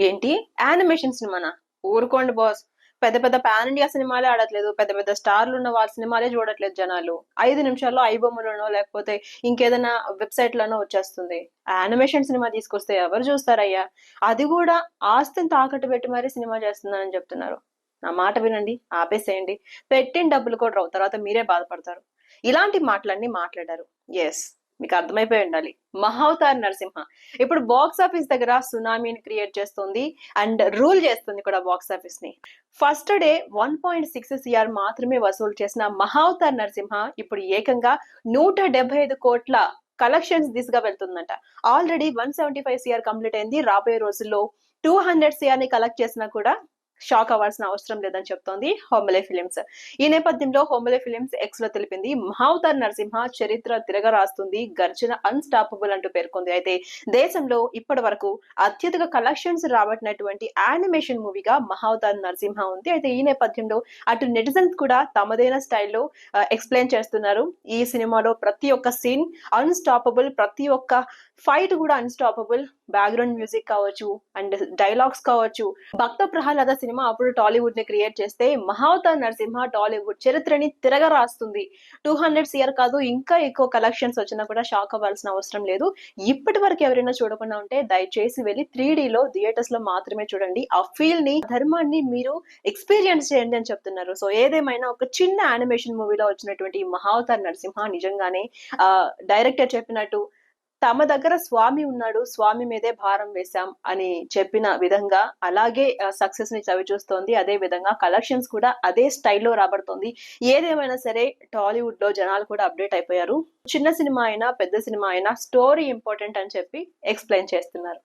ఏంటి యానిమేషన్ సినిమానా? ఊరుకోండి బాస్. పెద్ద పెద్ద పాన్ ఇండియా సినిమాలే ఆడట్లేదు, పెద్ద పెద్ద స్టార్లు ఉన్న వాళ్ళ సినిమాలే చూడట్లేదు జనాలు. 5 నిమిషాల్లో ఐబొమ్మలోనో లేకపోతే ఇంకేదైనా వెబ్సైట్ లోనో వచ్చేస్తుంది. యానిమేషన్ సినిమా తీసుకొస్తే ఎవరు చూస్తారయ్యా? అది కూడా ఆస్తిని తాకట్టు పెట్టి మరీ సినిమా చేస్తున్నానని చెప్తున్నారు. నా మాట వినండి, ఆపేసేయండి. పెట్టిన డబ్బులు కూడా రావు, తర్వాత మీరే బాధపడతారు. ఇలాంటి మాటలన్నీ మాట్లాడారు. ఎస్, మీకు అర్థమైపోయి ఉండాలి. మహావతార్ నరసింహ ఇప్పుడు బాక్స్ ఆఫీస్ దగ్గర సునామీని క్రియేట్ చేస్తుంది అండ్ రూల్ చేస్తుంది కూడా బాక్స్ ఆఫీస్ ని. ఫస్ట్ డే 1.6 CR మాత్రమే వసూలు చేసిన మహావతార్ నరసింహ ఇప్పుడు ఏకంగా 175 కోట్ల కలెక్షన్స్ దిశగా వెళ్తుందంట. ఆల్రెడీ 175 CR కంప్లీట్ అయింది. రాబోయే రోజుల్లో 200 CR ని కలెక్ట్ చేసినా కూడా షాక్ అవ్వాల్సిన అవసరం లేదని చెప్తోంది హోమిలే ఫిలిమ్స్. ఈ నేపథ్యంలో హోమిలే ఫిలిమ్స్ ఎక్స్ లో తెలిపింది, మహావతార్ నరసింహ చరిత్ర తిరగరాస్తుంది, గర్జన అన్స్టాపబుల్ అంటూ పేర్కొంది. అయితే దేశంలో ఇప్పటి వరకు అత్యధిక కలెక్షన్స్ రాబట్టినటువంటి యానిమేషన్ మూవీగా మహావతార్ నరసింహ ఉంది. అయితే ఈ నేపథ్యంలో అటు నెటిజన్స్ కూడా తమదైన స్టైల్లో ఎక్స్ప్లెయిన్ చేస్తున్నారు. ఈ సినిమాలో ప్రతి ఒక్క సీన్ అన్స్టాపబుల్, ప్రతి ఒక్క ఫైట్ కూడా అన్స్టాపబుల్. బ్యాక్గ్రౌండ్ మ్యూజిక్ కావచ్చు అండ్ డైలాగ్స్ కావచ్చు. భక్త ప్రహ్లాద సినిమా అప్పుడు టాలీవుడ్ ని క్రియేట్ చేస్తే, మహావతార్ నరసింహ టాలీవుడ్ చరిత్రని తిరగరాస్తుంది. 200 CR కాదు, ఇంకా ఎక్కువ కలెక్షన్స్ వచ్చినా కూడా షాక్ అవ్వాల్సిన అవసరం లేదు. ఇప్పటి వరకు ఎవరైనా చూడకుండా ఉంటే దయచేసి వెళ్ళి 3Dలో థియేటర్స్ లో మాత్రమే చూడండి. ఆ ఫీల్ ని, ధర్మాన్ని మీరు ఎక్స్పీరియన్స్ చేయండి అని చెప్తున్నారు. సో ఏదేమైనా ఒక చిన్న యానిమేషన్ మూవీలో వచ్చినటువంటి మహావతార్ నరసింహ నిజంగానే డైరెక్టర్ చెప్పినట్టు తమ దగ్గర స్వామి ఉన్నాడు, స్వామి మీదే భారం వేశాం అని చెప్పిన విధంగా అలాగే సక్సెస్ ని చవిచూస్తోంది. అదే విధంగా కలెక్షన్స్ కూడా అదే స్టైల్లో రాబడుతోంది. ఏదేమైనా సరే టాలీవుడ్ లో జనాలు కూడా అప్డేట్ అయిపోయారు. చిన్న సినిమా అయినా పెద్ద సినిమా అయినా స్టోరీ ఇంపార్టెంట్ అని చెప్పి ఎక్స్ప్లెయిన్ చేస్తున్నారు.